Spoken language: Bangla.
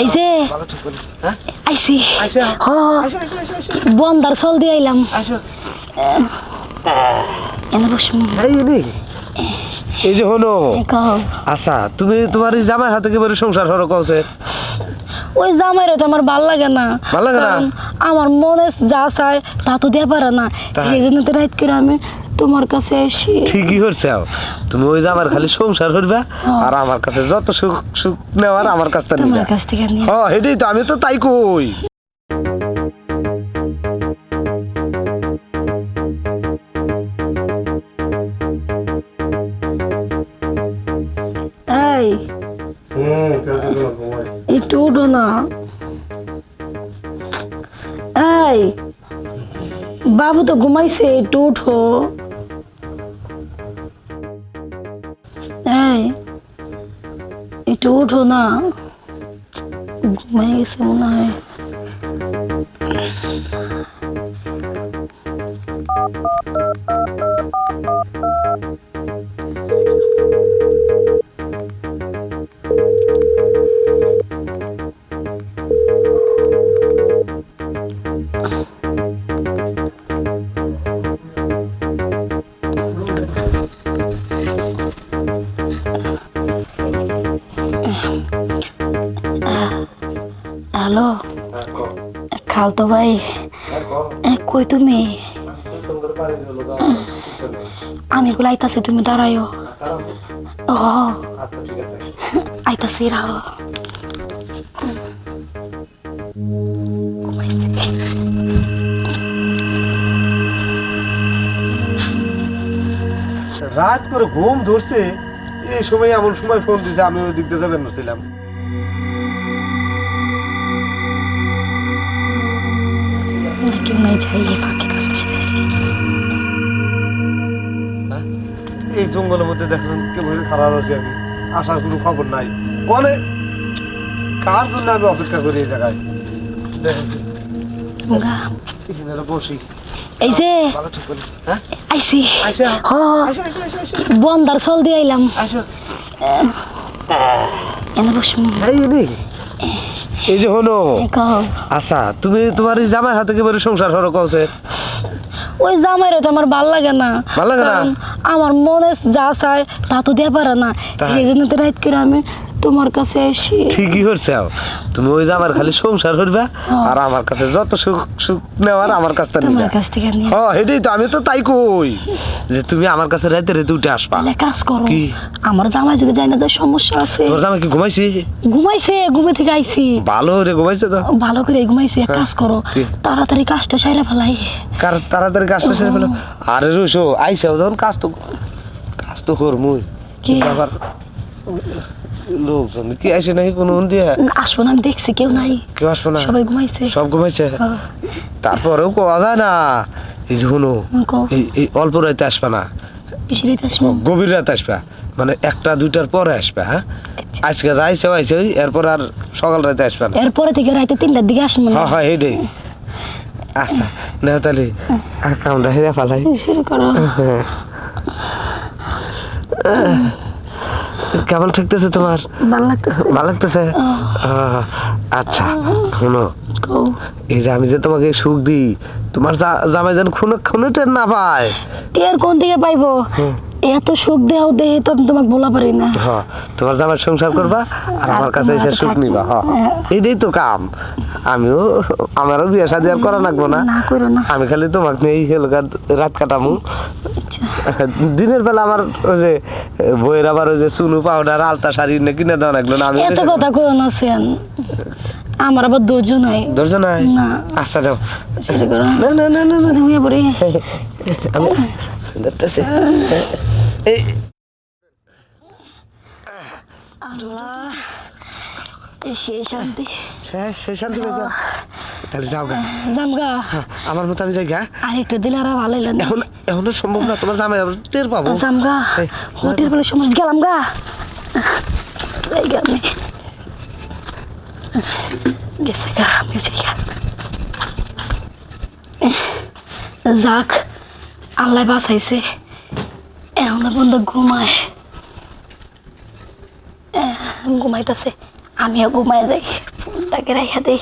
এই যে ভালো ঠিক বলি হ্যাঁ আইছি আইসা হ আইসা আইসা আইসা বন্দার চল দিয়ে আইলাম আইসা এনে বসুন এই যে হলো কও আচ্ছা তুমি তোমার এই জামার হাতে কি সংসার হলো কওছে ওই জামাইরে তো আমার ভাল লাগে না ভাল লাগে না? কারণ আমার মনে যা চায় তা তো দেয়া পারে না তাই? এই জন্য তো রাত করে আমি তোমার কাছে আসি ঠিকই করছে তুমি ওই জামার খালি সংসার করবা আর আমার কাছে যত সুখ সুখ নেওয়ার আমার কাছ থেকে নিবা তোমার কাছ থেকে নিয়ে হ্যাঁ এটাই তো আমি তো তাই কই এই একটু উঠো না এই বাবু তো ঘুমাইছে একটু উঠো এই একটু উঠো না ঘুমাই গেছে মনে হয় হ্যালো খালতো ভাই কই তুমি আমি এগুলো আইতাছি তুমি দাঁড়াইও ও আইতাছি রাও রাত করে ঘুম ধরছে এই সময় এমন সময় ফোন দিছে আমি ওই দিক দিয়ে যাবেন ছিলাম নাকি নাই যাই ফাঁকে কাছে এই জঙ্গলের মধ্যে দেখলাম কেমন খারাপ আছি আমি আসার কোনো খবর নাই বলে কার জন্য আমি অপেক্ষা করি এই জায়গায় এখানে বসি এই যে ভালো ঠিক বলি হ্যাঁ আইছি আইসা হ আইসা আইসা আইসা আইসা বন্দার চল দিয়ে আইলাম আইসা এনে বসুন এই যে হলো কও আচ্ছা তুমি তোমার এই জামার হাতে কি সংসার হলো কওছে ওই জামাইরে তো আমার ভাল লাগে না ভাল লাগে না? কারণ আমার মনে যা চায় তা তো দেয়া পারে না তাই? এই জন্য তো রাত করে আমি তোমার কাছে আসি ঠিকই করছে তুমি ওই জামার খালি সংসার করবা আর আমার কাছে যত সুখ সুখ নেওয়ার আমার কাছ থেকে নিবা তোমার কাছ থেকে নিয়ে হ্যাঁ এটাই তো আমি তো তাই কই যে তুমি আমার কাছে রাতে রাতে উঠে আসবা তাহলে কাজ করো কি? আমার জামাই যদি যায় না যে সমস্যা আছে তোর জামাই কি ঘুমাইছি ঘুমাইছে ঘুমে থেকে আইছি ভালো রে ঘুমাইছে তো ভালো করে ঘুমাইছে এক কাজ করো কি? তাড়াতাড়ি কাজটা সাইরা ফেলাই কার তাড়াতাড়ি কাজটা সেরে ফেলো আরে রুশো আইসাও যখন কাজ তো করমুই কি? আবার লোকজন কি আসে নাকি কোনো দিয়ে আসবো না আমি দেখছি কেউ নাই কেউ আসবো না সবাই ঘুমাইছে সব ঘুমাইছে হ্যাঁ। তারপরেও কোয়া যায় না এই যে শুনো কও। এই অল্প রাতে আসবে না কিসের এটা আসবো? গভীর রাতে আসবে মানে একটা দুইটার পরে আসবে হ্যাঁ আজকে যাইছে আইছে এরপর আর সকাল রাতে আসবে না এরপরে থেকে রাতে 3টার দিকে আসবো না হ্যাঁ হ্যাঁ এইটাই আচ্ছা না তাহলে কামটা হেরে ফেলাই শুরু করো কেমন ঠেকতেছে তোমার ভালো লাগতেছে ভালো লাগতেছে আচ্ছা শোনো কও এই যে আমি যে তোমাকে সুখ দিই তোমার জামাই যেন খুনে টের না পায় টের কোন থেকে পাইবো এত সুখ দেও দেহে তো আমি তোমাকে বলা পারি না হ্যাঁ তোমার জামাই সংসার করবা আর আমার কাছে এসে সুখ নিবা হ্যাঁ এইটাই তো কাম আমিও আমারও বিয়ে শাদী আর করা লাগবো না না করো না আমি খালি তোমাকে নিয়েই হেলকার রাত কাটামু দিনের বেলা আমার ওই যে বইয়ের আবার ওই যে চুনু পাউডার আলতা শাড়ি কিনে দেওয়া লাগলো না আমি এত কথা কইও না সেন আমার আবার ধৈর্য নাই ধৈর্য নাই না আচ্ছা যাও শুরু করো না না না না না ঘুমিয়ে পড়ি আমি ধরতেছি এই আল্লাহ সে শান্তি সে শান্তি পেয়েছ তাহলে যাও গা জামগা আমার মতো আমি যাই গা আর একটু দিলে আর ভালো হইল না এখন সম্ভব না তোমার জামাই আবার টের পাবো জামগা হোটেল বলে সমস্যা গেলাম গা গেছে গা আমি যাই গা যাক আল্লাহ বাঁচাইছে এখন বন্ধু ঘুমাইতেছে আমিও ঘুমাই যাই। তাকে রাইখা দেই।